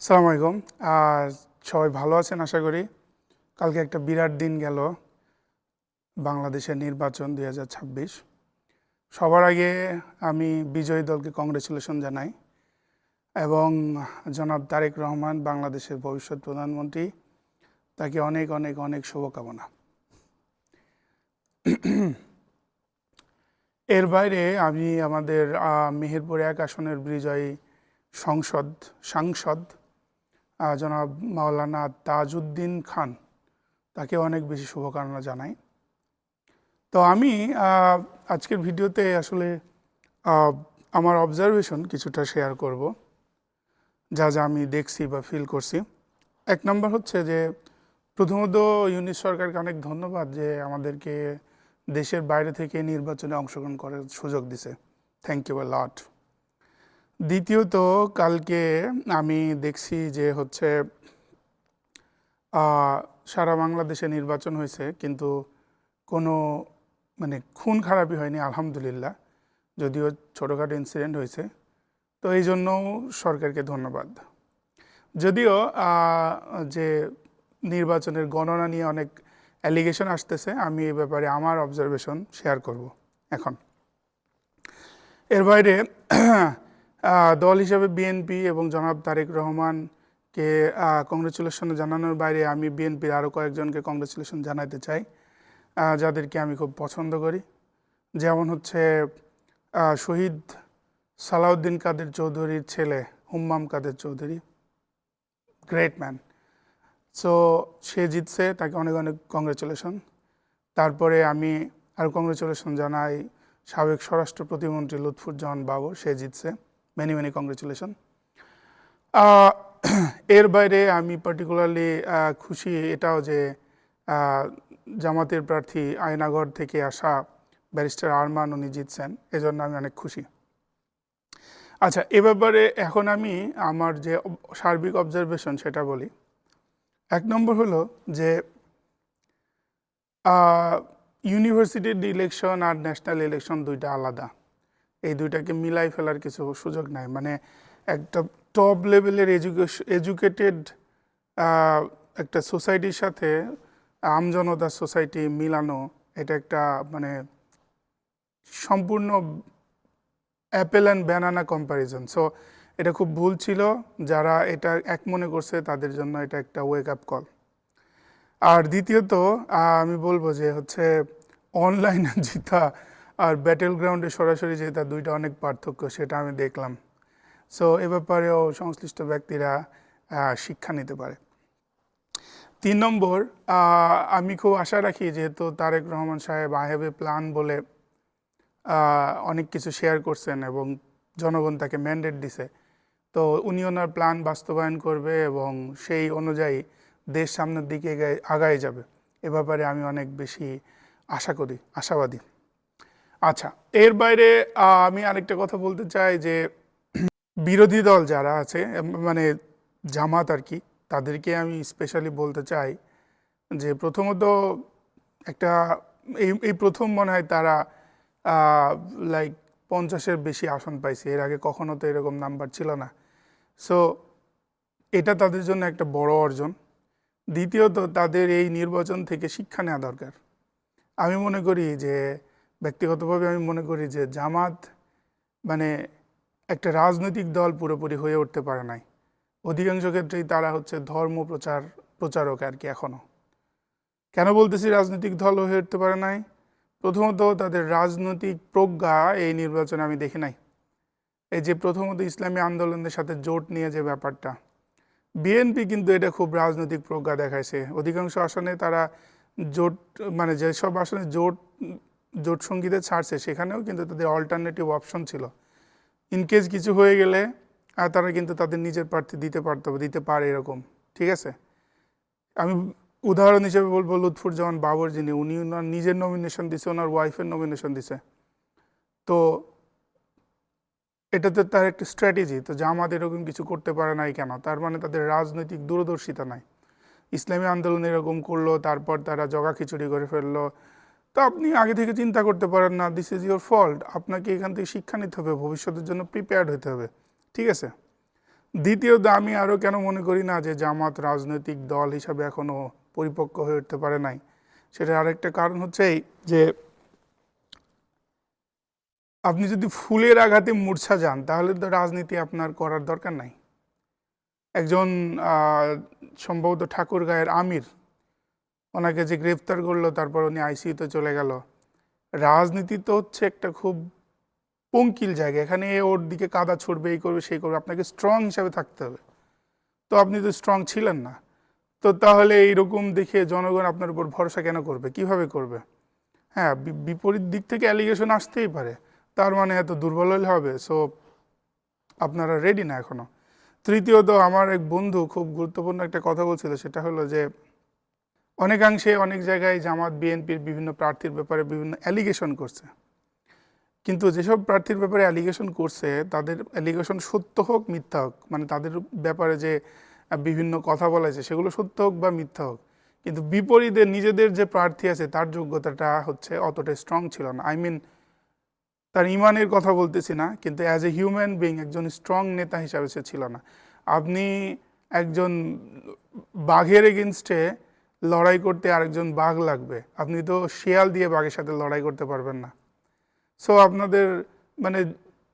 আসসালামু আলাইকুম। সবাই ভালো আছেন আশা করি। কালকে একটা বিরাট দিন গেল, বাংলাদেশের নির্বাচন 2026। সবার আগে আমি বিজয়ী দলকে কংগ্রেচুলেশন জানাই এবং জনাব তারেক রহমান বাংলাদেশের ভবিষ্যৎ প্রধানমন্ত্রী, তাকে অনেক অনেক অনেক শুভকামনা। এর বাইরে আমি আমাদের মেহেরপুর 1 আসনের বিজয়ী সাংসদ জনাব মাওলানা তাজউদ্দিন খান, তাকে অনেক বেশি শুভকামনা জানাই। তো আমি আজকের ভিডিওতে আসলে আমার অবজারভেশন কিছুটা শেয়ার করব, যা যা আমি দেখছি বা ফিল করছি। এক নম্বর হচ্ছে যে প্রথমত ইউনিট সরকারকে অনেক ধন্যবাদ যে আমাদেরকে দেশের বাইরে থেকে নির্বাচনে অংশগ্রহণ করার সুযোগ দিছে। থ্যাংক ইউ এ লট। দ্বিতীয়ত, কালকে আমি দেখছি যে হচ্ছে সারা বাংলাদেশে নির্বাচন হয়েছে, কিন্তু কোনো খুন খারাপই হয়নি আলহামদুলিল্লাহ, যদিও ছোটোখাটো ইনসিডেন্ট হয়েছে। তো এই জন্যও সরকারকে ধন্যবাদ। যদিও যে নির্বাচনের গণনা নিয়ে অনেক অ্যালিগেশন আসতেছে, আমি এই ব্যাপারে আমার অবজারভেশন শেয়ার করব এখন। এর বাইরে দল হিসেবে বিএনপি এবং জনাব তারেক রহমানকে কংগ্রেচুলেশন জানানোর বাইরে আমি বিএনপির আরও কয়েকজনকে কংগ্রেচুলেশন জানাতে চাই, যাদেরকে আমি খুব পছন্দ করি। যেমন হচ্ছে শহীদ সালাউদ্দিন কাদের চৌধুরীর ছেলে হুম্মাম কাদের চৌধুরী, গ্রেট ম্যান। সো সে জিতছে, তাকে অনেক অনেক কংগ্রেচুলেশন। তারপরে আমি আরও কংগ্রেচুলেশন জানাই সাবেক স্বরাষ্ট্র প্রতিমন্ত্রী লুৎফুজ্জামান বাবর, সে জিতছে, মেনি মেনি কংগ্রেচুলেশন। এর বাইরে আমি পার্টিকুলারলি খুশি এটাও যে জামাতের প্রার্থী আয়নাগড় থেকে আসা ব্যারিস্টার আরমান, উনি জিতছেন, এজন্য আমি অনেক খুশি। আচ্ছা, এ ব্যাপারে এখন আমি আমার যে সার্বিক অবজারভেশন সেটা বলি। এক নম্বর হলো যে ইউনিভার্সিটির ইলেকশন আর ন্যাশনাল ইলেকশন দুইটা আলাদা। এই দুইটাকে মিলাই ফেলার কিছু সুযোগ নাই। একটা টপ লেভেলের এডুকেটেড একটা সোসাইটির সাথে আমজনতার সোসাইটি মিলানো, এটা একটা সম্পূর্ণ Apple and banana comparison. So এটা খুব ভুল ছিল। যারা এটা এক মনে করছে তাদের জন্য এটা একটা ওয়েক আপ কল। আর দ্বিতীয়ত আমি বলবো যে হচ্ছে অনলাইনে জেতা আর ব্যাটেল গ্রাউন্ডে সরাসরি জেতা দুইটা অনেক পার্থক্য, সেটা আমি দেখলাম। সো এ ব্যাপারেও সংশ্লিষ্ট ব্যক্তিরা শিক্ষা নিতে পারে। 3 নম্বর, আমি খুব আশা রাখি, যেহেতু তারেক রহমান সাহেব আই হ্যাভ এ প্ল্যান বলে অনেক কিছু শেয়ার করছেন এবং জনগণ তাকে ম্যান্ডেট দিছে, তো উনি ওনার প্ল্যান বাস্তবায়ন করবে এবং সেই অনুযায়ী দেশ সামনের দিকে আগায় যাবে। এ ব্যাপারে আমি অনেক বেশি আশাবাদী। আচ্ছা, এর বাইরে আমি আরেকটা কথা বলতে চাই যে বিরোধী দল যারা আছে, জামাত আর কি, তাদেরকে আমি স্পেশালি বলতে চাই যে প্রথমত একটা এই প্রথম মনে হয় তারা লাইক 50-এর বেশি আসন পাইছে। এর আগে কখনো তো এরকম নাম্বার ছিল না। সো এটা তাদের জন্য একটা বড় অর্জন। দ্বিতীয়ত, তাদের এই নির্বাচন থেকে শিক্ষা নেওয়া দরকার। আমি মনে করি যে ব্যক্তিগতভাবে আমি মনে করি যে জামাত একটা রাজনৈতিক দল পুরোপুরি হয়ে উঠতে পারে নাই। অধিকাংশ ক্ষেত্রেই তারা হচ্ছে ধর্ম প্রচারক আর কি। এখনও কেন বলতেছি রাজনৈতিক দল হয়ে উঠতে পারে নাই? প্রথমত, তাদের রাজনৈতিক প্রজ্ঞা এই নির্বাচনে আমি দেখি নাই। এই যে প্রথমত ইসলামী আন্দোলনের সাথে জোট নিয়ে যে ব্যাপারটা, বিএনপি কিন্তু এটা খুব রাজনৈতিক প্রজ্ঞা দেখাইছে। অধিকাংশ আসনে তারা জোট যেসব আসনে জোট সঙ্গীতে ছাড়ছে, সেখানেও কিন্তু তাদের অল্টারনেটিভ অপশন ছিল। ইনকেস কিছু হয়ে গেলে তারা কিন্তু তাদের নিজের প্রার্থী দিতে পারে এরকম, ঠিক আছে। আমি উদাহরণ হিসেবে বলবো লুৎফুজ্জামান বাবর, উনি ওনার নিজের নমিনেশন দিছে, ওনার ওয়াইফের নমিনেশন দিছে। তো এটাতে তার একটা স্ট্র্যাটেজি। তো জামাত এরকম কিছু করতে পারে নাই কেন? তার তাদের রাজনৈতিক দূরদর্শিতা নাই। ইসলামী আন্দোলন এরকম করলো, তারপর তারা জগা খিচুড়ি করে ফেললো। তো আপনি আগে থেকে চিন্তা করতে পারেন না, দিস ইজ ইউর ফল্ট। আপনাকে এখান থেকে শিক্ষা নিতে হবে, ভবিষ্যতের জন্য প্রিপেয়ার্ড হতে হবে, ঠিক আছে। দ্বিতীয়ত আমি আরও কেন মনে করি না যে জামাত রাজনৈতিক দল হিসাবে এখনও পরিপক্ক হয়ে উঠতে পারে নাই, সেটার আরেকটা কারণ হচ্ছে এই যে আপনি যদি ফুলের আঘাতে মূর্ছা যান তাহলে তো রাজনীতি আপনার করার দরকার নাই। একজন সম্ভবত ঠাকুরগাঁয়ের আমির, ওনাকে যে গ্রেফতার করলো তারপর উনি আইসিইউতে চলে গেল। রাজনীতি তো হচ্ছে একটা খুব পঙ্কিল জায়গা, এখানে ওর দিকে কাদা ছুড়বে, এই করবে সেই করবে, আপনাকে স্ট্রং হিসাবে থাকতে হবে। তো আপনি তো স্ট্রং ছিলেন না, তো তাহলে এইরকম দেখে জনগণ আপনার উপর ভরসা কেন করবে, কিভাবে করবে? হ্যাঁ, বিপরীত দিক থেকে অ্যালিগেশন আসতেই পারে, তার মানে এত দুর্বল হলে হবে? সো আপনারা রেডি না এখনো। তৃতীয়ত, আমার এক বন্ধু খুব গুরুত্বপূর্ণ একটা কথা বলছিল, সেটা হলো যে অনেকাংশে অনেক জায়গায় জামাত বিএনপির বিভিন্ন প্রার্থীর ব্যাপারে বিভিন্ন অ্যালিগেশন করছে, কিন্তু যেসব প্রার্থীর ব্যাপারে অ্যালিগেশন করছে তাদের অ্যালিগেশন সত্য হোক মিথ্যা হোক, মানে তাদের ব্যাপারে যে বিভিন্ন কথা বলা হয়েছে সেগুলো সত্য হোক বা মিথ্যা হোক, কিন্তু বিপরীতে নিজেদের যে প্রার্থী আছে তার যোগ্যতাটা হচ্ছে অতটা স্ট্রং ছিল না। আই মিন, তার ইমানের কথা বলতেছি না, কিন্তু অ্যাজ এ হিউম্যান বিং একজন স্ট্রং নেতা হিসাবে সে ছিল না। আপনি একজন বাঘের এগেনস্টে লড়াই করতে আরেকজন বাঘ লাগবে, আপনি তো শিয়াল দিয়ে বাঘের সাথে লড়াই করতে পারবেন না। সো আপনাদের মানে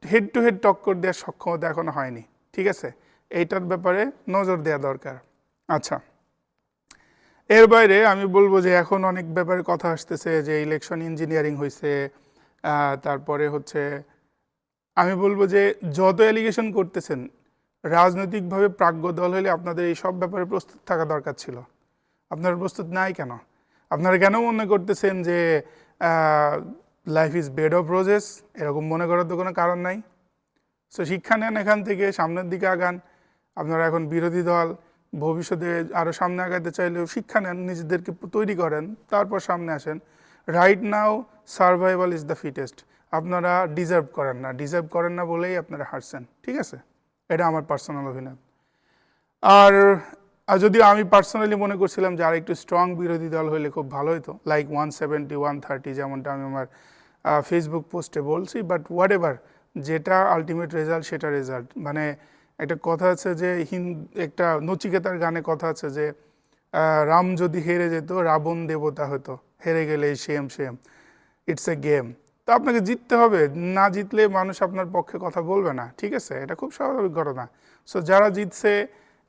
হেড টু হেড টক্কর দেওয়ার সক্ষমতা এখনো হয়নি, ঠিক আছে? এইটার ব্যাপারে নজর দেওয়া দরকার। আচ্ছা, এর বাইরে আমি বলবো যে এখন অনেক ব্যাপারে কথা আসতেছে যে ইলেকশন ইঞ্জিনিয়ারিং হয়েছে, তারপরে হচ্ছে আমি বলবো যে যত অ্যালিগেশন করতেছেন, রাজনৈতিকভাবে প্রাজ্ঞ দল হলে আপনাদের এই সব ব্যাপারে প্রস্তুত থাকা দরকার ছিল। আপনারা প্রস্তুত নাই কেন? আপনারা কেন মনে করতেছেন যে life is bed of roses? এরকম মনে করার তো কোনো কারণ নাই। সো শিক্ষা নেন এখান থেকে, সামনের দিকে আগান। আপনারা এখন বিরোধী দল, ভবিষ্যতে আরও সামনে আগাতে চাইলেও শিক্ষা নেন, নিজেদেরকে তৈরি করেন, তারপর সামনে আসেন। Right now survival is the fittest. আপনারা ডিজার্ভ করেন না বলেই আপনারা হারছেন, ঠিক আছে? এটা আমার পার্সোনাল অপিনিয়ন। আর যদিও আমি পার্সোনালি মনে করছিলাম যে আর একটু স্ট্রং বিরোধী দল হলে খুব ভালো হতো, লাইক 170, 130, যেমনটা আমি আমার ফেসবুক পোস্টে বলছি। বাট হোয়াট এভার, যেটা আলটিমেট রেজাল্ট সেটা রেজাল্ট। মানে একটা কথা আছে যে একটা নচিকেতার গানে কথা আছে যে রাম যদি হেরে যেত রাবণ দেবতা হতো, হেরে গেলে same same, it's a game. তো আপনাকে জিততে হবে, না জিতলে মানুষ আপনার পক্ষে কথা বলবে না, ঠিক আছে? এটা খুব স্বাভাবিক ঘটনা। সো যারা জিতছে,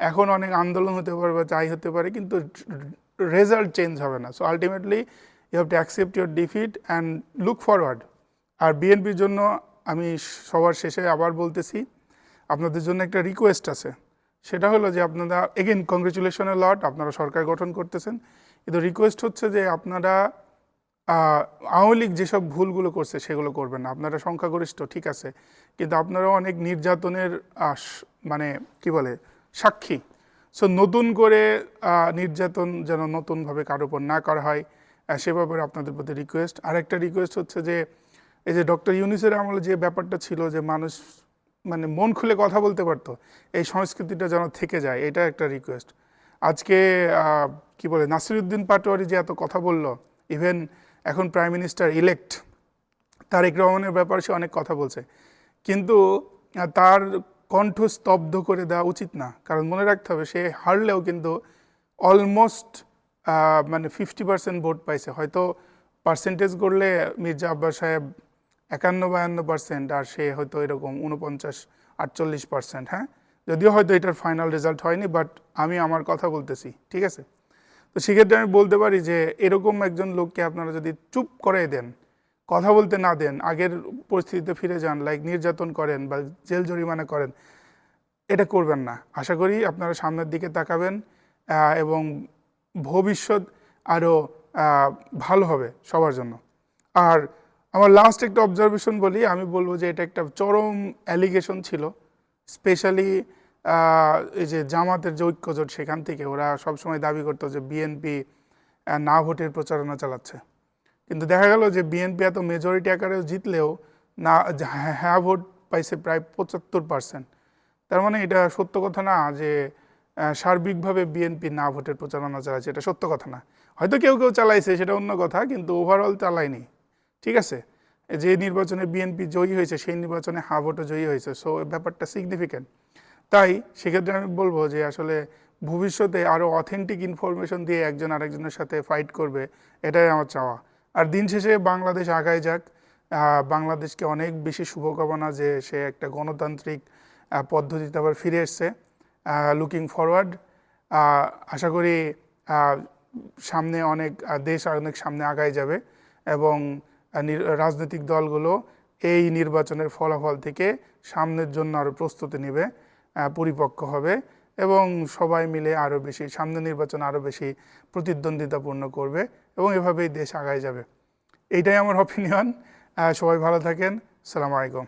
এখন অনেক আন্দোলন হতে পারে বা যাই হতে পারে, কিন্তু রেজাল্ট চেঞ্জ হবে না। So ultimately you have to accept your defeat and look forward. আর বিএনপির জন্য আমি সবার শেষে আবার বলতেছি, আপনাদের জন্য একটা রিকোয়েস্ট আছে। সেটা হলো যে আপনারা এগেন কংগ্রেচুলেশনের লট, আপনারা সরকার গঠন করতেছেন, কিন্তু রিকোয়েস্ট হচ্ছে যে আপনারা আওয়ামী লীগ যেসব ভুলগুলো করছে সেগুলো করবেন না। আপনারা সংখ্যাগরিষ্ঠ, ঠিক আছে, কিন্তু আপনারা অনেক নির্যাতনের মানে কি বলে সাক্ষী। সো নতুন করে নির্যাতন যেন নতুনভাবে কারোর উপর না করা হয়, সে ব্যাপারে আপনাদের প্রতি রিকোয়েস্ট। আরেকটা রিকোয়েস্ট হচ্ছে যে এই যে ডক্টর ইউনূসের আমলে যে ব্যাপারটা ছিল যে মানুষ মানে মন খুলে কথা বলতে পারতো, এই সংস্কৃতিটা যেন থেকে যায়, এটা একটা রিকোয়েস্ট। আজকে কি বলে নাসিরুদ্দিন পাটোয়ারি যে এত কথা বলল, ইভেন এখন প্রাইম মিনিস্টার ইলেক্ট তারেক রহমানের ব্যাপারে সে অনেক কথা বলছে, কিন্তু তার কণ্ঠ স্তব্ধ করে দেওয়া উচিত না। কারণ মনে রাখতে হবে, সে হারলেও কিন্তু অলমোস্ট মানে 50% ভোট পাইছে। হয়তো পার্সেন্টেজ করলে মির্জা আব্বাস সাহেব 51-52%, আর সে হয়তো এরকম 49-48%। হ্যাঁ, যদিও হয়তো এটার ফাইনাল রেজাল্ট হয়নি, বাট আমি আমার কথা বলতেছি, ঠিক আছে? তো সেক্ষেত্রে আমি বলতে পারি যে এরকম একজন লোককে আপনারা যদি চুপ করে দেন, কথা বলতে না দেন, আগের পরিস্থিতিতে ফিরে যান, লাইক নির্যাতন করেন বা জেল জরিমানা করেন, এটা করবেন না। আশা করি আপনারা সামনের দিকে তাকাবেন এবং ভবিষ্যৎ আরও ভালো হবে সবার জন্য। আর আমার লাস্ট একটা অবজারভেশন বলি, আমি বলবো যে এটা একটা চরম অ্যালিগেশন ছিল, স্পেশালি এই যে জামাতের যে ঐক্যজোট, সেখান থেকে ওরা সবসময় দাবি করতো যে বিএনপি না ভোটের প্রচারণা চালাচ্ছে। কিন্তু দেখা গেল যে বিএনপি এত মেজরিটি আকারে জিতলেও না, হ্যাঁ ভোট পাইছে প্রায় 75%। তার মানে এটা সত্য কথা না যে সার্বিকভাবে বিএনপি না ভোটের প্রচারণা চালাচ্ছে, এটা সত্য কথা না। হয়তো কেউ কেউ চালাইছে, সেটা অন্য কথা, কিন্তু ওভারঅল চালায়নি, ঠিক আছে? যে নির্বাচনে বিএনপি জয়ী হয়েছে সেই নির্বাচনে হ্যাঁ ভোটও জয়ী হয়েছে। সো ব্যাপারটা সিগনিফিক্যান্ট। তাই সেক্ষেত্রে আমি বলবো যে আসলে ভবিষ্যতে আরও অথেন্টিক ইনফরমেশন দিয়ে একজন আরেকজনের সাথে ফাইট করবে, এটাই আমার চাওয়া। আর দিন শেষে বাংলাদেশ আগায় যাক, বাংলাদেশকে অনেক বেশি শুভকামনা যে সে একটা গণতান্ত্রিক পদ্ধতিতে আবার ফিরে এসছে। লুকিং ফরওয়ার্ড, আশা করি আহ, সামনে অনেক দেশ অনেক সামনে আগায় যাবে এবং রাজনৈতিক দলগুলো এই নির্বাচনের ফলাফল থেকে সামনের জন্য আরও প্রস্তুতি নেবে, পরিপক্ক হবে এবং সবাই মিলে আরও বেশি সামনের নির্বাচন আরও বেশি প্রতিদ্বন্দ্বিতাপূর্ণ করবে এবং এভাবেই দেশ আগায় যাবে। এইটাই আমার অপিনিয়ন। সবাই ভালো থাকেন। আসসালামু আলাইকুম।